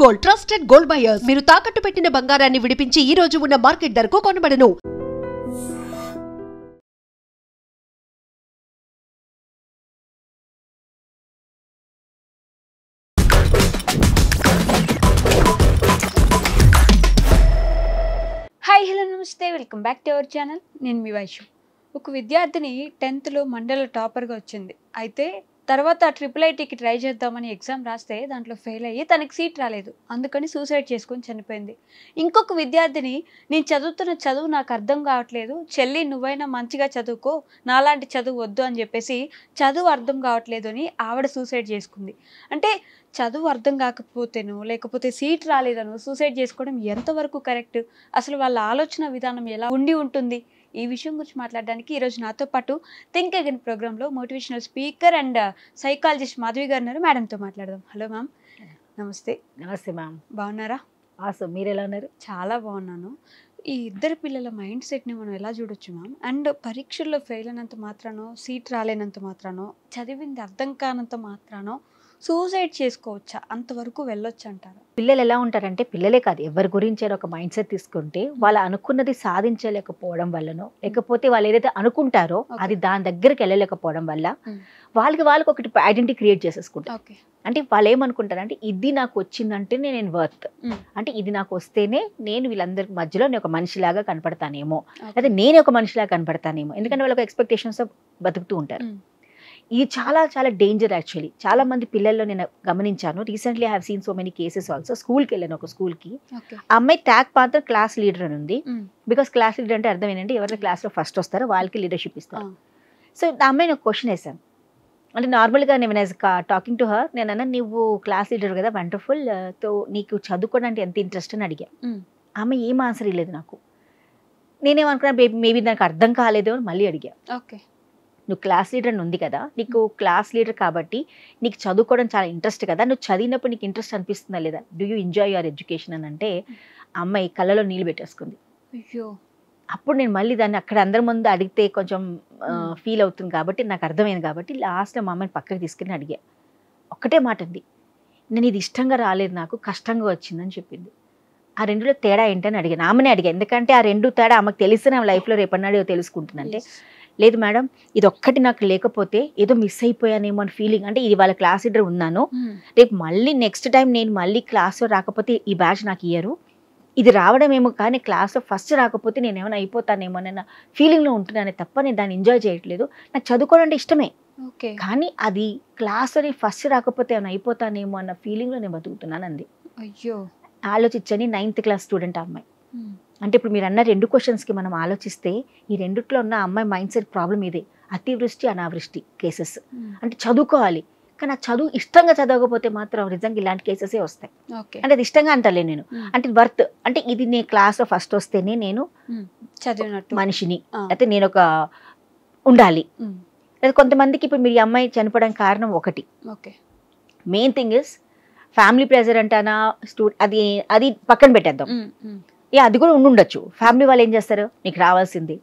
Gold trusted gold buyers మీరు తాకట్టు పెట్టిన బంగారాన్ని విడిపించి ఈ రోజు ఉన్న మార్కెట్ ధరకు కొనబడను. హాయ్ హలో నమస్తే, welcome back to our channel. నేను మీ వైషు. ఒక విద్యార్థిని 10th మండల టాపర్గా వచ్చింది. అయితే తర్వాత IIITకి ట్రై చేద్దామని ఎగ్జామ్ రాస్తే దాంట్లో ఫెయిల్ అయ్యి తనకి సీట్ రాలేదు. అందుకని సూసైడ్ చేసుకొని చనిపోయింది. ఇంకొక విద్యార్థిని, నేను చదువుతున్న చదువు నాకు అర్థం కావట్లేదు, చెల్లి నువ్వైనా మంచిగా చదువుకో, నాలాంటి చదువు వద్దు అని చెప్పేసి చదువు అర్థం కావట్లేదు అని ఆవిడ సూసైడ్ చేసుకుంది. అంటే చదువు అర్థం కాకపోతేనో లేకపోతే సీట్ రాలేదనో సూసైడ్ చేసుకోవడం ఎంతవరకు కరెక్ట్? అసలు వాళ్ళ ఆలోచన విధానం ఎలా ఉండి ఉంటుంది? ఈ విషయం గురించి మాట్లాడడానికి ఈరోజు నాతో పాటు థింక్ అగైన్ ప్రోగ్రాంలో motivational speaker and psychologist Madhavi గారు ఉన్నారు. మేడంతో మాట్లాడదాం. Hello ma'am. నమస్తే. నమస్తే మ్యామ్. బాగున్నారా? మీరు ఎలా ఉన్నారు? చాలా బాగున్నాను. ఈ ఇద్దరు పిల్లల మైండ్ సెట్ని మనం ఎలా చూడొచ్చు మ్యామ్? అండ్ పరీక్షల్లో ఫెయిల్ అయినంత మాత్రానో, సీట్ రాలేనంత మాత్రానో, చదివింది అర్థం కానంత మాత్రానో సూసైడ్ చేసుకోవచ్చా? అంతవరకు వెళ్ళొచ్చు అంటారు? పిల్లలు ఎలా ఉంటారంటే, పిల్లలే కాదు ఎవరి గురించి ఒక మైండ్ సెట్ తీసుకుంటే వాళ్ళు అనుకున్నది సాధించలేకపోవడం వల్లనో, లేకపోతే వాళ్ళు ఏదైతే అనుకుంటారో అది దాని దగ్గరికి వెళ్ళలేకపోవడం వల్ల వాళ్ళకి ఒకటి ఐడెంటిటీ క్రియేట్ చేసేసుకుంటారు. అంటే వాళ్ళు ఏమనుకుంటారంటే, ఇది నాకు వచ్చిందంటే నేను వర్త్, అంటే ఇది నాకు వస్తేనే నేను వీళ్ళందరి మధ్యలో నేను ఒక మనిషిలాగా కనపడతానేమో, లేదా నేను ఒక మనిషిలాగా కనపడతానేమో. ఎందుకంటే వాళ్ళకి ఎక్స్పెక్టేషన్స్ బతుకుతూ ఉంటారు. ఇది చాలా చాలా డేంజర్ యాక్చువల్లీ. చాలా మంది పిల్లల్లో నేను గమనించాను. Recently I have seen so many cases also. స్కూల్కి వెళ్ళాను, ఒక స్కూల్కి. అమ్మాయి ట్యాగ్ మాత్రం క్లాస్ లీడర్ అని ఉంది. బికాస్ క్లాస్ లీడర్ అంటే అర్థం ఏంటంటే, ఎవరైనా క్లాస్లో ఫస్ట్ వస్తారో వాళ్ళకి లీడర్షిప్ ఇస్తారు. సో ఆ అమ్మాయిని ఒక క్వశ్చన్ వేసాను. అంటే నార్మల్గా నేను టాకింగ్ టు హర్, నేను అన్నా, నువ్వు క్లాస్ లీడర్ కదా, వండర్ఫుల్, తో నీకు చదువుకోవడానికి ఎంత ఇంట్రెస్ట్ అని అడిగా. ఆమె ఏం ఆన్సర్ ఇవ్వలేదు నాకు. నేనేమనుకున్నా, మేబీ నాకు అర్థం కాలేదు అని మళ్ళీ అడిగా. ఓకే, నువ్వు క్లాస్ లీడర్ అని ఉంది కదా, నీకు క్లాస్ లీడర్ కాబట్టి నీకు చదువుకోవడం చాలా ఇంట్రెస్ట్ కదా, నువ్వు చదివినప్పుడు నీకు ఇంట్రెస్ట్ అనిపిస్తుందా లేదా, do you enjoy your education అని అంటే అమ్మాయి కళ్ళలో నీళ్ళు పెట్టేసుకుంది. అయ్యో. అప్పుడు నేను మళ్ళీ దాన్ని అక్కడ అందరి ముందు అడిగితే కొంచెం ఫీల్ అవుతుంది కాబట్టి నాకు అర్థమైంది కాబట్టి లాస్ట్లో మా అమ్మాయిని పక్కకి తీసుకుని అడిగా. ఒక్కటే మాట ఉంది, నేను ఇది ఇష్టంగా రాలేదు, నాకు కష్టంగా వచ్చిందని చెప్పింది. ఆ రెండులో తేడా ఏంటని అడిగాను. ఆమెనే అడిగాను, ఎందుకంటే ఆ రెండు తేడా ఆమెకు తెలిసిన ఆమె లైఫ్లో రేపన్నాడు తెలుసుకుంటుందంటే, లేదు మేడం, ఇది ఒక్కటి నాకు లేకపోతే ఏదో మిస్ అయిపోయానేమో అని ఫీలింగ్. అంటే ఇది వాళ్ళ క్లాస్ లీడర్ ఉన్నాను, రేపు మళ్ళీ నెక్స్ట్ టైం నేను మళ్ళీ క్లాస్లో రాకపోతే ఈ బ్యాచ్ నాకు ఇయ్యరు, ఇది రావడం ఏమో కానీ క్లాస్లో ఫస్ట్ రాకపోతే నేను ఏమైనా అయిపోతానేమో అన్న ఫీలింగ్లో ఉంటున్నానే తప్ప నేను దాన్ని ఎంజాయ్ చేయట్లేదు. నాకు చదువుకోవడం అంటే ఇష్టమే, కానీ అది క్లాస్లో ఫస్ట్ రాకపోతే ఏమైనా అయిపోతానేమో అన్న ఫీలింగ్లో నేను బతుకుతున్నాను అంది. అయ్యో. ఆలోచించని 9th క్లాస్ స్టూడెంట్ అమ్మాయి. అంటే ఇప్పుడు మీరు అన్న 2 క్వశ్చన్స్కి మనం ఆలోచిస్తే ఈ రెండిట్లో ఉన్న అమ్మాయి మైండ్ సెట్ ప్రాబ్లం ఇదే, అతివృష్టి అనావృష్టి కేసెస్. అంటే చదువుకోవాలి కానీ ఆ చదువు ఇష్టంగా చదవకపోతే మాత్రం నిజంగా ఇలాంటి కేసెసే వస్తాయి. అంటే అది ఇష్టంగా అంటలే నేను, అంటే వర్త్, అంటే ఇది నేను క్లాస్లో ఫస్ట్ వస్తేనే నేను చదివినట్టు మనిషిని, అయితే నేను ఒక ఉండాలి. లేదా కొంతమందికి ఇప్పుడు మీరు ఈ అమ్మాయి చనిపోవడానికి కారణం ఒకటి, main thing is family pressure అంటానా, అది పక్కన పెట్టేద్దాం. అది కూడా ఉండుండొచ్చు. ఫ్యామిలీ వాళ్ళు ఏం చేస్తారు, నీకు రావాల్సింది,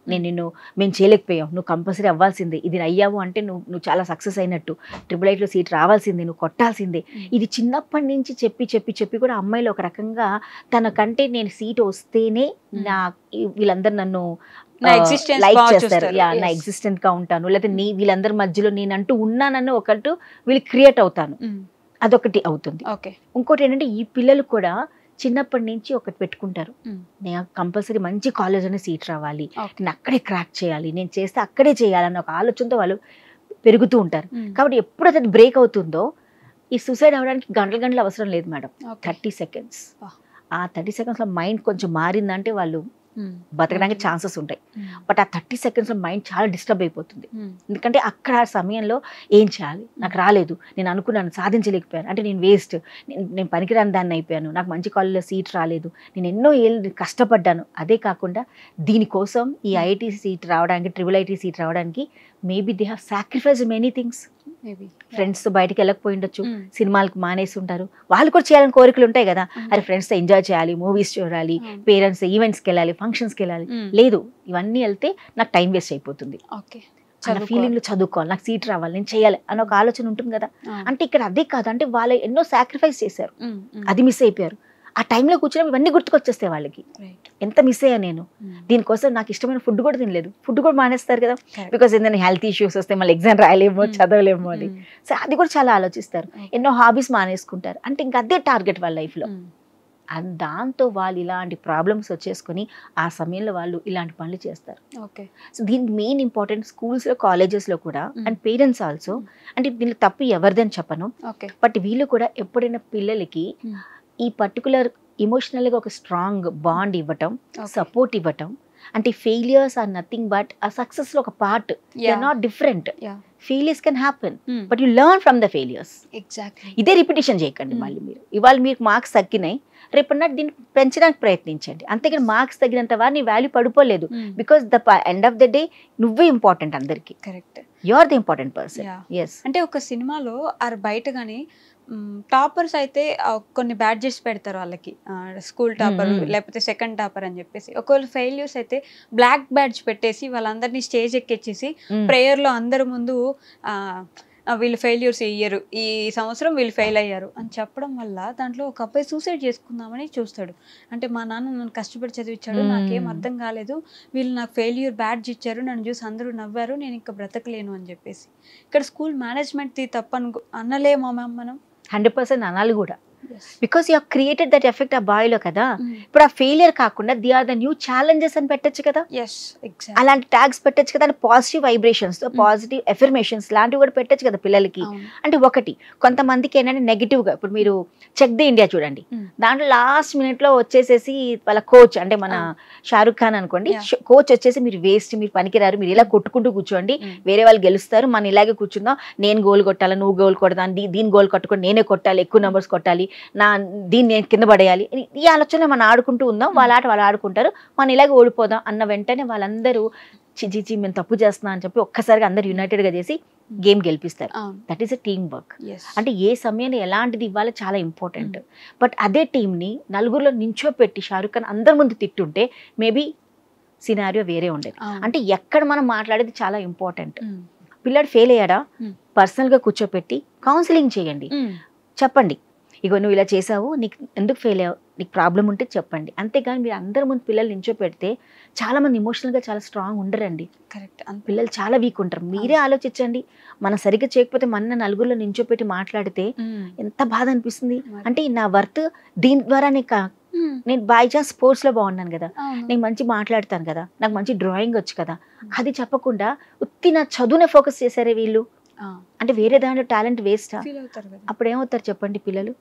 మేము చేయలేకపోయాం, నువ్వు కంపల్సరీ అవ్వాల్సిందే, ఇది అయ్యావు అంటే నువ్వు చాలా సక్సెస్ అయినట్టు, IIITలో సీట్ రావాల్సిందే, నువ్వు కొట్టాల్సిందే. ఇది చిన్నప్పటి నుంచి చెప్పి కూడా అమ్మాయిలు ఒక రకంగా తనకంటే నేను సీట్ వస్తేనే వీళ్ళందరూ నన్ను లైక్ చేస్తారు, నా ఎగ్జిస్టెంట్ గా ఉంటాను, లేకపోతే వీళ్ళందరి మధ్యలో నేనంటూ ఉన్నానన్ను ఒకటి వీళ్ళు క్రియేట్ అవుతాను, అదొకటి అవుతుంది. ఇంకోటి ఏంటంటే, ఈ పిల్లలు కూడా చిన్నప్పటి నుంచి ఒకటి పెట్టుకుంటారు, నేను కంపల్సరీ మంచి కాలేజ్లోనే సీట్ రావాలి, నేను అక్కడే క్రాక్ చేయాలి, నేను చేస్తే అక్కడే చేయాలన్న ఒక ఆలోచనతో వాళ్ళు పెరుగుతూ ఉంటారు. కాబట్టి ఎప్పుడు అది బ్రేక్ అవుతుందో, ఈ సూసైడ్ అవ్వడానికి గంటలు అవసరం లేదు మేడం, 30 seconds. ఆ 30 secondsలో మైండ్ కొంచెం మారిందంటే వాళ్ళు బతకడానికి ఛాన్సెస్ ఉంటాయి. బట్ ఆ 30 secondsలో మైండ్ చాలా డిస్టర్బ్ అయిపోతుంది. ఎందుకంటే అక్కడ ఆ సమయంలో ఏం చేయాలి, నాకు రాలేదు, నేను అనుకున్నాను సాధించలేకపోయాను, అంటే నేను వేస్ట్, నేను పనికిరాని దాన్ని అయిపోయాను, నాకు మంచి కాలేజ్లో సీట్ రాలేదు, నేను ఎన్నో ఏళ్ళు కష్టపడ్డాను. అదే కాకుండా దీనికోసం ఈ IIT సీట్ రావడానికి, IIIT సీట్ రావడానికి maybe they have sacrificed many things. Friends తో బయటకి వెళ్ళకపోయి ఉండొచ్చు, సినిమాలకు మానేసి ఉంటారు, వాళ్ళు కూడా చేయాలని కోరికలు ఉంటాయి కదా, అరే ఫ్రెండ్స్ తో ఎంజాయ్ చేయాలి, మూవీస్ చూడాలి, పేరెంట్స్ ఈవెంట్స్కి వెళ్ళాలి, ఫంక్షన్స్కి వెళ్ళాలి. లేదు, ఇవన్నీ వెళ్తే నాకు టైం వేస్ట్ అయిపోతుంది. అన్న ఫీలింగ్లో చదువుకోవాలి, నాకు సీట్ రావాలి, నేను చేయాలి అన్న ఒక ఆలోచన ఉంటుంది కదా. అంటే ఇక్కడ అదే కాదు, అంటే వాళ్ళు ఎన్నో సాక్రిఫైస్ చేశారు, అది మిస్ అయిపోయారు. ఆ టైంలో కూర్చొని ఇవన్నీ గుర్తుకొచ్చేస్తాయి వాళ్ళకి, ఎంత మిస్ అయ్యా నేను, దీనికోసం నాకు ఇష్టమైన ఫుడ్ కూడా తినలేదు, ఫుడ్ కూడా మానేస్తారు కదా, బికాస్ ఏంటంటే హెల్త్ ఇష్యూస్ వస్తే మళ్ళీ ఎగ్జామ్ రాయలేమో చదవలేమో అని. సో అది కూడా చాలా ఆలోచిస్తారు, ఎన్నో హాబీస్ మానేసుకుంటారు. అంటే ఇంకా అదే టార్గెట్ వాళ్ళ లైఫ్లో. అండ్ దాంతో వాళ్ళు ఇలాంటి ప్రాబ్లమ్స్ వచ్చేసుకొని ఆ సమయంలో వాళ్ళు ఇలాంటి పనులు చేస్తారు. సో దీనికి మెయిన్ ఇంపార్టెంట్ స్కూల్స్లో కాలేజెస్లో కూడా అండ్ పేరెంట్స్ ఆల్సో. అంటే దీనిలో తప్పు ఎవరిదని చెప్పను, బట్ వీళ్ళు కూడా ఎప్పుడైనా పిల్లలకి ఈ పర్టికులర్ ఇమోషనల్గా ఒక స్ట్రాంగ్ బాండ్ ఇవ్వటం, సపోర్ట్ ఇవ్వటం. అంటే ఫెయిలియర్స్ ఆర్ నథింగ్ బట్ ఆ సక్సెస్లో ఒక part, they are not different. Failures can happen but you learn from the failures. ఇదే రిపిటేషన్ చేయకండి. మళ్ళీ మీరు ఇవాళ మీకు మార్క్స్ తగ్గినాయి, రేపు నాటి దీన్ని పెంచడానికి ప్రయత్నించండి. అంతేగాని మార్క్స్ తగ్గినంత వారు నీ వాల్యూ పడిపోలేదు, because the end of the day నువ్వే ఇంపార్టెంట్ అందరికి. Correct, you are the important person. అంటే ఒక సినిమాలో ఆర్ బయట కానీ టాపర్స్ అయితే కొన్ని బ్యాడ్జెస్ పెడతారు వాళ్ళకి, స్కూల్ టాపర్ లేకపోతే సెకండ్ టాపర్ అని చెప్పేసి. ఒకవేళ ఫెయిల్యూర్స్ అయితే బ్లాక్ బ్యాడ్జ్ పెట్టేసి వాళ్ళందరినీ స్టేజ్ ఎక్కించేసి ప్రేయర్లో అందరి ముందు వీళ్ళు ఫెయిల్యూర్స్ ఇయ్యరు, ఈ సంవత్సరం వీళ్ళు ఫెయిల్ అయ్యారు అని చెప్పడం వల్ల దాంట్లో ఒక అబ్బాయి సూసైడ్ చేసుకుందామని చూస్తాడు. అంటే మా నాన్న నన్ను కష్టపడి చదివించాడు, నాకేం అర్థం కాలేదు, వీళ్ళు నాకు ఫెయిల్యూర్ బ్యాడ్జ్ ఇచ్చారు, నన్ను చూసి అందరూ నవ్వారు, నేను ఇంకా బ్రతకలేను అని చెప్పేసి. ఇక్కడ స్కూల్ మేనేజ్మెంట్ది తప్ప అనలేమా మ్యామ్ మనం? 100% అనాలి కూడా, because you created that effect ఆ బాయ్లో కదా. ఇప్పుడు ఆ ఫెయిలియర్ కాకుండా they are the new challenges అని పెట్టచ్చు కదా, అలాంటి ట్యాగ్స్ పెట్టచ్చు కదా. పాజిటివ్ వైబ్రేషన్స్, పాజిటివ్ ఎఫర్మేషన్స్ లాంటివి కూడా పెట్టచ్చు కదా పిల్లలకి. అంటే ఒకటి కొంతమందికి ఏంటంటే నెగిటివ్గా, ఇప్పుడు మీరు చెక్ ది ఇండియా చూడండి, దాంట్లో లాస్ట్ మినిట్లో వచ్చేసేసి వాళ్ళ కోచ్, అంటే మన షారుఖ్ ఖాన్ అనుకోండి, కోచ్ వచ్చేసి మీరు వేస్ట్, మీరు పనికిరారు, మీరు ఇలా కొట్టుకుంటూ కూర్చోండి, వేరే వాళ్ళు గెలుస్తారు, మనం ఇలాగే కూర్చుందాం, నేను గోల్ కొట్టాలి, నువ్వు గోల్ కొడదాను, దీని గోల్ కొట్టుకొని నేనే కొట్టాలి, ఎక్కువ నెంబర్స్ కొట్టాలి, దీన్ని నేను కింద పడేయాలి, ఈ ఆలోచన మనం ఆడుకుంటూ ఉందాం, వాళ్ళ ఆట వాళ్ళు ఆడుకుంటారు, మనం ఇలాగే ఓడిపోదాం అన్న వెంటనే వాళ్ళందరూ చిచి మేము తప్పు చేస్తున్నాం అని చెప్పి ఒక్కసారిగా అందరు యునైటెడ్గా చేసి గేమ్ గెలిపిస్తారు. That is a team work. అంటే ఏ సమయంలో ఎలాంటిది ఇవ్వాలో చాలా ఇంపార్టెంట్. బట్ అదే టీంని నలుగురిలో నించోపెట్టి షారుఖ్ ఖాన్ అందరి ముందు తిట్టుంటే మేబీ సినారియో వేరే ఉండేది. అంటే ఎక్కడ మనం మాట్లాడేది చాలా ఇంపార్టెంట్. పిల్లాడు ఫెయిల్ అయ్యాడా, పర్సనల్గా కూర్చోపెట్టి కౌన్సిలింగ్ చేయండి, చెప్పండి ఇగో నువ్వు ఇలా చేసావు, నీకు ఎందుకు ఫెయిల్ అయ్యావు, నీకు ప్రాబ్లం ఉంటే చెప్పండి. అంతేగాని మీరు అందరి ముందు పిల్లలు నించో పెడితే చాలా మంది ఎమోషనల్గా చాలా స్ట్రాంగ్ ఉండరండి. కరెక్ట్, పిల్లలు చాలా వీక్ ఉంటారు. మీరే ఆలోచించండి, మనం సరిగ్గా చేయకపోతే మన నలుగురిలో నించోపెట్టి మాట్లాడితే ఎంత బాధ అనిపిస్తుంది. అంటే నా వర్త్ దీని ద్వారానే నేను బై ఛాన్స్ స్పోర్ట్స్లో బాగున్నాను కదా, నేను మంచి మాట్లాడతాను కదా, నాకు మంచి డ్రాయింగ్ వచ్చు కదా, అది చెప్పకుండా ఉత్తి నా చదువునే ఫోకస్ చేశారే వీళ్ళు. అంటే వేరే దాంట్లో టాలెంట్ వేస్ట్. అప్పుడు ఏమవుతారు చెప్పండి పిల్లలు?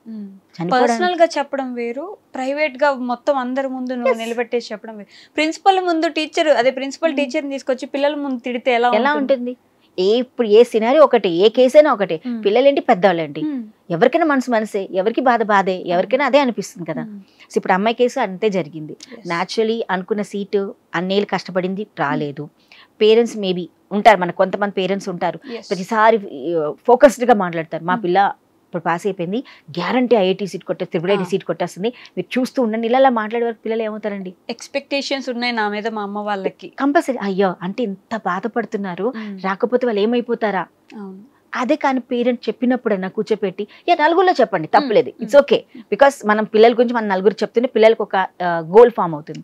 పర్సనల్ గా చెప్పడం వేరు, ప్రైవేట్ గా మొత్తం అందరి ముందు నువ్వు నిలబెట్టేసి చెప్పడం వేరు. ప్రిన్సిపల్ ముందు టీచర్, అదే ప్రిన్సిపల్ టీచర్ తీసుకొచ్చి పిల్లల ముందు తిడితే ఎలా ఉంటుంది? ఇప్పుడు ఏ సినారీ ఒకటి, ఏ కేసైనా ఒకటి, పిల్లలేంటి పెద్దవాళ్ళేంటి, ఎవరికైనా మనసే, ఎవరికి బాధే, ఎవరికైనా అదే అనిపిస్తుంది కదా. సో ఇప్పుడు అమ్మాయి కేసు అంతే జరిగింది. న్యాచురలీ అనుకున్న సీటు అన్నేళ్ళు కష్టపడింది, రాలేదు. పేరెంట్స్ మేబీ ఉంటారు, మన కొంతమంది పేరెంట్స్ ఉంటారు ప్రతిసారి ఫోకస్డ్గా మాట్లాడతారు, మా పిల్ల ఇప్పుడు పాస్ అయిపోయింది, గ్యారంటీ ఐఐటీ సీట్ కొట్టేస్తుంది, ట్రిపుల్ ఐటీ సీట్ కొట్టేస్తుంది, మీరు చూస్తూ ఉండండి. ఇలా మాట్లాడే వరకు పిల్లలు ఏమవుతారండి? ఎక్స్పెక్టేషన్స్ ఉన్నాయి నా మీద, మా అమ్మ వాళ్ళకి కంపల్సరీ. అయ్యో అంటే ఇంత బాధపడుతున్నారు, రాకపోతే వాళ్ళు ఏమైపోతారా? అదే కానీ పేరెంట్ చెప్పినప్పుడన్నా కూర్చోపెట్టి నలుగురిలో చెప్పండి, తప్పలేదు, ఇట్స్ ఓకే. బికాస్ మనం పిల్లల గురించి మనం నలుగురు చెప్తుంటే పిల్లలకు ఒక గోల్ ఫామ్ అవుతుంది.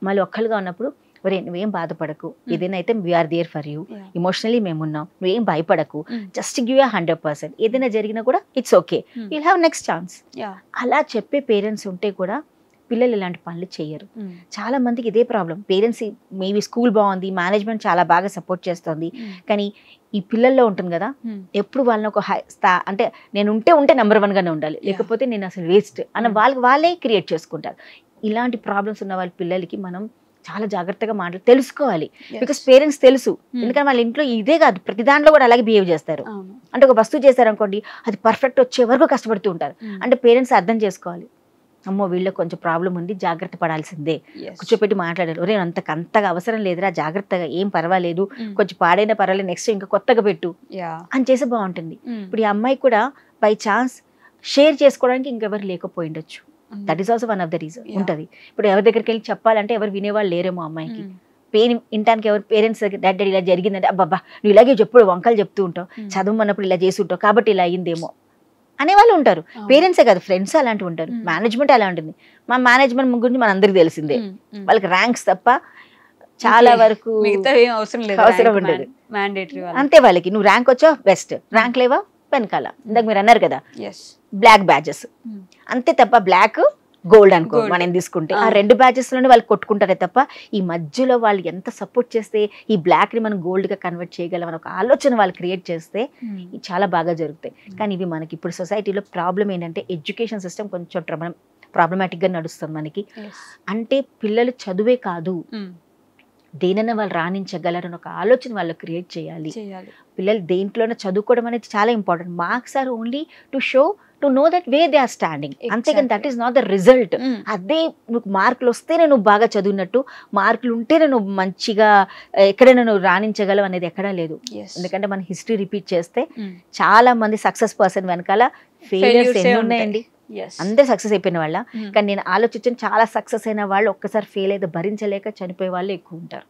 మళ్ళీ ఒక్కళ్ళుగా ఉన్నప్పుడు ఒరే నువ్వేం బాధపడకు, ఏదైనా అయితే we are there for you, emotionally మేమున్నాం, నువ్వేం భయపడకు, జస్ట్ గివ్ యూ 100%. ఏదైనా జరిగినా కూడా it's okay, will have next chance. అలా చెప్పే పేరెంట్స్ ఉంటే కూడా పిల్లలు ఇలాంటి పనులు చేయరు. చాలా మందికి ఇదే ప్రాబ్లం. పేరెంట్స్ మేబీ స్కూల్ బాగుంది, మేనేజ్మెంట్ చాలా బాగా సపోర్ట్ చేస్తుంది, కానీ ఈ పిల్లల్లో ఉంటుంది కదా, ఎప్పుడు వాళ్ళని ఒక అంటే నేను ఉంటే నెంబర్ 1 గానే ఉండాలి, లేకపోతే నేను అసలు వేస్ట్ అన్న వాళ్ళే క్రియేట్ చేసుకుంటారు. ఇలాంటి ప్రాబ్లమ్స్ ఉన్న వాళ్ళ పిల్లలకి మనం చాలా జాగ్రత్తగా తెలుసుకోవాలి. బికాస్ పేరెంట్స్ తెలుసు, ఎందుకంటే వాళ్ళ ఇంట్లో ఇదే కాదు ప్రతి దాంట్లో కూడా అలాగే బిహేవ్ చేస్తారు. అంటే ఒక వస్తువు చేశారనుకోండి, అది పర్ఫెక్ట్ వచ్చే వరకు కష్టపడుతూ ఉంటారు. అంటే పేరెంట్స్ అర్థం చేసుకోవాలి, అమ్మో వీళ్ళకి కొంచెం ప్రాబ్లం ఉంది, జాగ్రత్త పడాల్సిందే, కూర్చోపెట్టి మాట్లాడారు, ఒరే అంతగా అవసరం లేదురా, జాగ్రత్తగా, ఏం పర్వాలేదు, కొంచెం పాడైనా పర్వాలేదు, నెక్స్ట్ ఇంకా కొత్తగా పెట్టు అని చేస్తే బాగుంటుంది. ఇప్పుడు ఈ అమ్మాయి కూడా బై ఛాన్స్ షేర్ చేసుకోవడానికి ఇంకెవరు లేకపోయిండొచ్చు. That is also one of the reason ఉంటుంది. ఇప్పుడు ఎవరి దగ్గరికి వెళ్ళి చెప్పాలంటే ఎవరు వినేవాళ్ళు లేరేమో అమ్మాయికి, పెయిన్ వినటానికి ఎవరు పేరెంట్స్ డాడీ ఇలా జరిగిందంటే అబ్బాబ్బా నువ్వు ఇలాగే చెప్పుడు వంకలు చెప్తూ ఉంటావు, చదవమన్నప్పుడు ఇలా చేసి ఉంటావు కాబట్టి ఇలా అయ్యిందేమో అనేవాళ్ళు ఉంటారు. పేరెంట్సే కాదు, ఫ్రెండ్స్ అలాంటివి ఉంటారు. మేనేజ్మెంట్ అలా ఉంటుంది. మా మేనేజ్మెంట్ గురించి మన అందరికి తెలిసిందే, వాళ్ళకి ర్యాంక్స్ తప్ప చాలా వరకు అవసరం ఉండదు. అంతే, వాళ్ళకి నువ్వు ర్యాంక్ వచ్చావు బెస్ట్, ర్యాంక్ లేవా వెనకాల. ఇందాక మీరు అన్నారు కదా బ్లాక్ బ్యాచెస్, అంతే తప్ప బ్లాక్ గోల్డ్ అనుకో మనం తీసుకుంటే ఆ 2 బ్యాచెస్ లోనే వాళ్ళు కొట్టుకుంటారే తప్ప ఈ మధ్యలో వాళ్ళు ఎంత సపోర్ట్ చేస్తే ఈ బ్లాక్ ని మనం గోల్డ్ గా కన్వర్ట్ చేయగలం అని ఒక ఆలోచన వాళ్ళు క్రియేట్ చేస్తే చాలా బాగా జరుగుతాయి. కానీ ఇవి మనకి ఇప్పుడు సొసైటీలో ప్రాబ్లం ఏంటంటే ఎడ్యుకేషన్ సిస్టమ్ కొంచెం ప్రాబ్లమాటిక్ గా నడుస్తుంది మనకి. అంటే పిల్లలు చదువే కాదు దేనైనా వాళ్ళు రాణించగలరని ఒక ఆలోచన వాళ్ళు క్రియేట్ చేయాలి. పిల్లలు దేంట్లోనే చదువుకోవడం అనేది చాలా important. Marks are only to show to know that way they are standing, అంతేగాని that is not the result. అదే నువ్వు మార్కులు వస్తేనే నువ్వు బాగా చదివినట్టు, మార్కులు ఉంటేనే నువ్వు మంచిగా ఎక్కడైనా నువ్వు రాణించగలవు అనేది ఎక్కడా లేదు. ఎందుకంటే మన హిస్టరీ రిపీట్ చేస్తే చాలా మంది సక్సెస్ పర్సన్ వెనకాల ఫెయిలియర్స్ ఎన్ని ఉన్నాయండి. అందరూ సక్సెస్ అయిపోయిన వాళ్ళ, కానీ నేను ఆలోచించిన చాలా సక్సెస్ అయిన వాళ్ళు ఒక్కసారి ఫెయిల్ అయితే భరించలేక చనిపోయే వాళ్ళు ఎక్కువ ఉంటారు.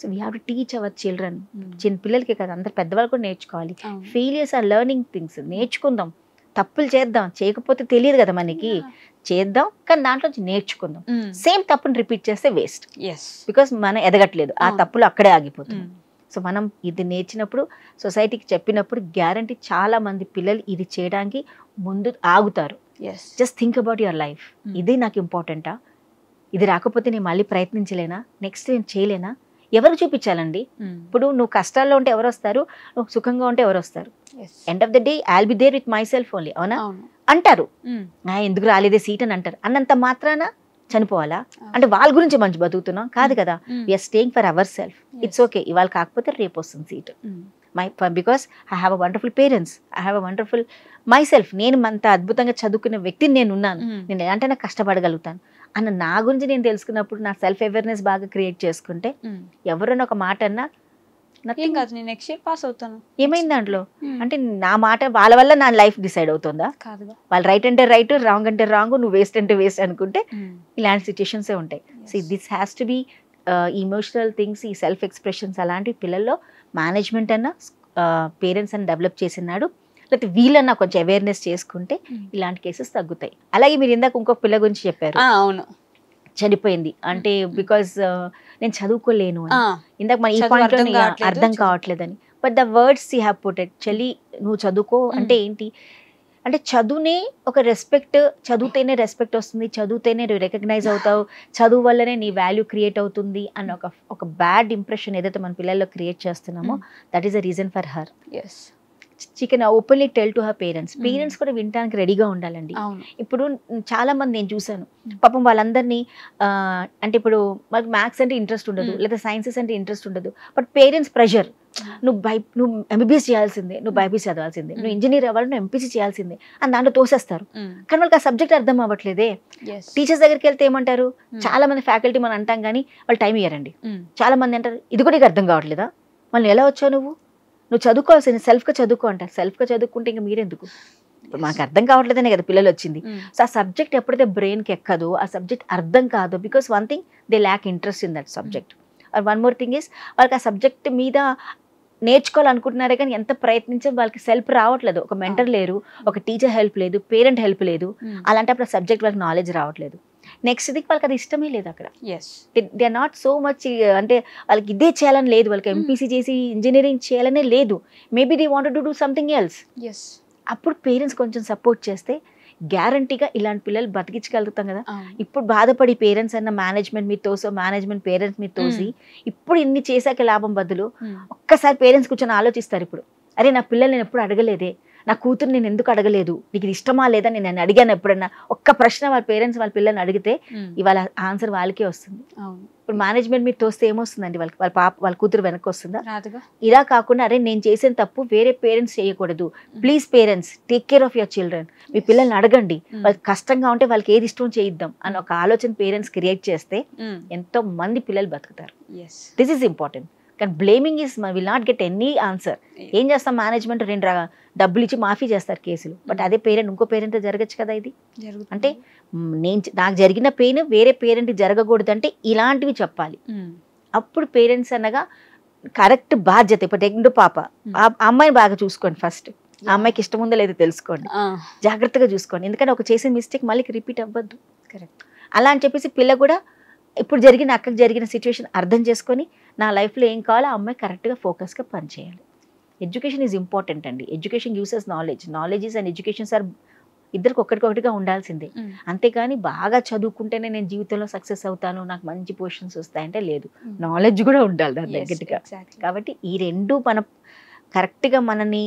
So we have to teach our children. చిన్న పిల్లలకి కదా, అందరు పెద్దవాళ్ళు కూడా నేర్చుకోవాలి. Failures are learning things. నేర్చుకుందాం, తప్పులు చేద్దాం, చేయకపోతే తెలియదు కదా మనకి, చేద్దాం కానీ దాంట్లో నేర్చుకుందాం. సేమ్ తప్పుని రిపీట్ చేస్తే వేస్ట్, బికాస్ మనం ఎదగట్లేదు, ఆ తప్పులు అక్కడే ఆగిపోతుంది. సో మనం ఇది నేర్చినప్పుడు సొసైటీకి చెప్పినప్పుడు గ్యారంటీ చాలా మంది పిల్లలు ఇది చేయడానికి ముందు ఆగుతారు. Just think about your life, ఇది నాకు ఇంపార్టెంటా, ఇది రాకపోతే నేను మళ్ళీ ప్రయత్నించలేనా, నెక్స్ట్ నేను చేయలేనా, ఎవరు చూపించాలండి. ఇప్పుడు నువ్వు కష్టాల్లో ఉంటే ఎవరు వస్తారు, నువ్వు సుఖంగా ఉంటే ఎవరు వస్తారు. End of the day I will be there with myself only, అవునా అంటారు. ఎందుకు రాలేదే సీట్ అని అంటారు. అన్నంత మాత్రాన చనిపోవాలా అంటే వాళ్ళ గురించి మంచి బతుకుతున్నాం కాదు కదా. We are staying for our self. It's okay, ఇవాళ కాకపోతే రేపు వస్తుంది seat. Because I have a wonderful parents, I have a wonderful myself. నేను అంత అద్భుతంగా చదువుకునే వ్యక్తిని నేను ఉన్నాను, నేను ఎలాంటైనా కష్టపడగలుగుతాను అన్న నా గురించి నేను తెలుసుకున్నప్పుడు నా సెల్ఫ్ అవేర్నెస్ బాగా క్రియేట్ చేసుకుంటే ఎవరైనా ఒక మాట అన్నా ఏమైంది దాంట్లో అంటే నా మాట వాళ్ళ వల్ల నా లైఫ్ డిసైడ్ అవుతుందా? వాళ్ళు రైట్ అంటే రైట్, రాంగ్ అంటే రాంగ్, నువ్వు వేస్ట్ అంటే వేస్ట్ అనుకుంటే ఇలాంటి సిచ్యుయేషన్సే ఉంటాయి. So this has to be emotional things, ఈ సెల్ఫ్ ఎక్స్ప్రెషన్స్ అలాంటివి పిల్లల్లో మేనేజ్మెంట్ అన్న పేరెంట్స్ అని డెవలప్ చేసినాడు, లేకపోతే వీళ్ళన్నా కొంచెం అవేర్నెస్ చేసుకుంటే ఇలాంటి కేసెస్ తగ్గుతాయి. అలాగే మీరు ఇందాక ఇంకొక పిల్ల గురించి చెప్పారు, అవును చనిపోయింది అంటే బికాస్ నేను చదువుకోలేను అని. ఇందాక మన ఈ పాయింట్ అర్థం కావట్లేదని, but the words you have put it. చెల్లి నువ్వు చదువుకో అంటే ఏంటి అంటే చదువునే ఒక రెస్పెక్ట్, చదివితేనే రెస్పెక్ట్ వస్తుంది, చదివితేనే నువ్వు రికగ్నైజ్ అవుతావు, చదువు వల్లనే నీ వాల్యూ క్రియేట్ అవుతుంది అన్న ఒక బ్యాడ్ ఇంప్రెషన్ ఏదైతే మన పిల్లల్లో క్రియేట్ చేస్తున్నామో that is the reason for her. she can openly tell to her parents. Parents కూడా వినడానికి రెడీగా ఉండాలండి. ఇప్పుడు చాలా మంది నేను చూసాను పాపం వాళ్ళందరినీ అంటే ఇప్పుడు వాళ్ళకి మ్యాథ్స్ అంటే ఇంట్రెస్ట్ ఉండదు, లేదా సైన్సెస్ అంటే ఇంట్రెస్ట్ ఉండదు, బట్ పేరెంట్స్ ప్రెషర్, నువ్వు ఎంబీబీఎస్ చేయాల్సిందే, నువ్వు బైపీసీ చదవాల్సిందే, నువ్వు ఇంజనీర్ అవ్వాలి, నువ్వు ఎంపీసీ చేయాల్సిందే అని దాంట్లో తోసేస్తారు. కానీ వాళ్ళకి ఆ సబ్జెక్ట్ అర్థం అవ్వట్లేదే. టీచర్స్ దగ్గరికి వెళ్తే ఏమంటారు, చాలా మంది ఫ్యాకల్టీ మనం అంటాం కానీ వాళ్ళు టైం ఇయ్యారండి. చాలా మంది అంటారు ఇది కూడా నీకు అర్థం కావట్లేదా, మళ్ళీ ఎలా వచ్చావు నువ్వు చదువుకోవాల్సింది, సెల్ఫ్గా చదువుకో అంటారు. సెల్ఫ్గా చదువుకుంటే ఇంకా మీరెందుకు, ఇప్పుడు మనకు అర్థం కావట్లేదనే కదా పిల్లలు వచ్చింది. సో ఆ సబ్జెక్ట్ ఎప్పుడైతే బ్రెయిన్కి ఎక్కదో, ఆ సబ్జెక్ట్ అర్థం కాదు, because one thing they lack interest in that subject. Or one more thing is వాళ్ళకి ఆ సబ్జెక్ట్ మీద నేర్చుకోవాలనుకుంటున్నారే కానీ ఎంత ప్రయత్నించే వాళ్ళకి సెల్ఫ్ రావట్లేదు. ఒక మెంటర్ లేరు, ఒక టీచర్ హెల్ప్ లేదు, పేరెంట్ హెల్ప్ లేదు, అలాంటప్పుడు ఆ సబ్జెక్ట్ వాళ్ళకి నాలెడ్జ్ రావట్లేదు. నెక్స్ట్ ది వాళ్ళకి అది ఇష్టమే లేదు అక్కడ. They are not so much అంటే వాళ్ళకి ఇదే చేయాలని లేదు, వాళ్ళకి ఎంపీసీ చేసి ఇంజనీరింగ్ చేయాలనే లేదు, maybe they wanted to do something else. అప్పుడు పేరెంట్స్ కొంచెం సపోర్ట్ చేస్తే గ్యారంటీగా ఇలాంటి పిల్లలు బతికించగలుగుతాం కదా. ఇప్పుడు బాధపడి పేరెంట్స్ అన్న మేనేజ్మెంట్ మీద తోసో, మేనేజ్మెంట్ పేరెంట్స్ మీద తోసి ఇప్పుడు ఇన్ని చేశాక లాభం బదులు ఒక్కసారి పేరెంట్స్ కూర్చొని ఆలోచిస్తారు. ఇప్పుడు అరే నా పిల్లలు నేను ఎప్పుడు అడగలేదే, నా కూతురు నేను ఎందుకు అడగలేదు, నీకు ఇది ఇష్టమా లేదా నేను అడిగాను ఎప్పుడన్నా, ఒక్క ప్రశ్న వాళ్ళ పేరెంట్స్ వాళ్ళ పిల్లల్ని అడిగితే ఇవాళ ఆన్సర్ వాళ్ళకే వస్తుంది. ఇప్పుడు మేనేజ్మెంట్ మీరు తోస్తే ఏమొస్తుందండి, వాళ్ళ కూతురు వెనక్కి వస్తుందా? ఇలా కాకుండా అరే నేను చేసిన తప్పు వేరే పేరెంట్స్ చేయకూడదు, please parents take care of your children, మీ పిల్లల్ని అడగండి, వాళ్ళకి కష్టంగా ఉంటే వాళ్ళకి ఏది ఇష్టం చేయిద్దాం అని ఒక ఆలోచన పేరెంట్స్ క్రియేట్ చేస్తే ఎంతో మంది పిల్లలు బతుకుతారు. This is important. కానీ blaming is will not get any answer. ఏం చేస్తాం, మేనేజ్మెంట్ 2 డబ్బులు ఇచ్చి మాఫీ చేస్తారు కేసులు, బట్ అదే పేరెంట్ ఇంకో పేరెంట్ జరగచ్చు కదా. ఇది అంటే నాకు జరిగిన పెయిన్ వేరే పేరెంట్ జరగకూడదు అంటే ఇలాంటివి చెప్పాలి. అప్పుడు పేరెంట్స్ అనగా కరెక్ట్ బాధ్యత. ఇప్పుడు రెండు పాప, ఆ అమ్మాయిని బాగా చూసుకోండి ఫస్ట్, ఆ అమ్మాయికి ఇష్టం ఉందో లేదో తెలుసుకోండి, జాగ్రత్తగా చూసుకోండి. ఎందుకంటే ఒక చేసిన మిస్టేక్ మళ్ళీ రిపీట్ అవ్వద్దు. కరెక్ట్. అలా అని చెప్పేసి పిల్ల కూడా ఇప్పుడు జరిగిన అక్కకి జరిగిన సిచ్యువేషన్ అర్థం చేసుకొని నా లైఫ్లో ఏం కావాలో ఆ అమ్మాయి కరెక్ట్గా ఫోకస్గా పనిచేయాలి. ఎడ్యుకేషన్ ఈజ్ ఇంపార్టెంట్ అండి. Education gives us knowledge. Knowledge and education sir ఇద్దరికి ఒకటికొకటిగా ఉండాల్సిందే. అంతేకాని బాగా చదువుకుంటేనే నేను జీవితంలో సక్సెస్ అవుతాను, నాకు మంచి పొజిషన్స్ వస్తాయంటే లేదు. నాలెడ్జ్ కూడా ఉండాలి దాని దగ్గరగా. కాబట్టి ఈ రెండు మన కరెక్ట్గా మనని,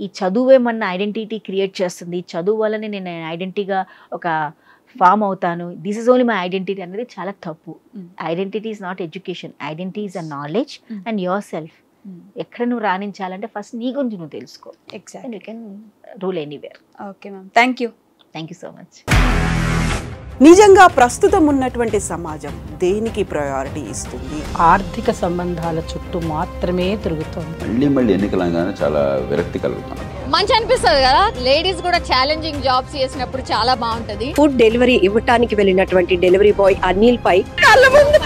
ఈ చదువే మన ఐడెంటిటీ క్రియేట్ చేస్తుంది, చదువు వల్లనే నేను ఐడెంటిటీగా ఒక ఫామ్ అవుతాను, this is only my identity అనేది చాలా తప్పు. Identity is not education, identity is a knowledge and your self. ఎక్కడ నువ్వు రాణించాలంటే ఫస్ట్ నీ గురించి నువ్వు తెలుసుకో. Exactly. You can rule anywhere. Okay ma'am, thank you so much. నిజంగా ప్రస్తుతం ఉన్నటువంటి సమాజం దేనికి ప్రయారిటీ ఇస్తుంది? ఆర్థిక సంబంధాల చుట్టూ మాత్రమే తిరుగుతోంది. మళ్ళీ ఎన్నికలంగానే చాలా విరక్తి కలుగుతాను. మంచి అనిపిస్తుంది కదా, లేడీస్ కూడా ఛాలెంజింగ్ జాబ్స్ చేసినప్పుడు చాలా బాగుంటది. ఫుడ్ డెలివరీ ఇవ్వటానికి వెళ్ళినటువంటి డెలివరీ బాయ్ అనిల్ పై కళ్ళ ముందు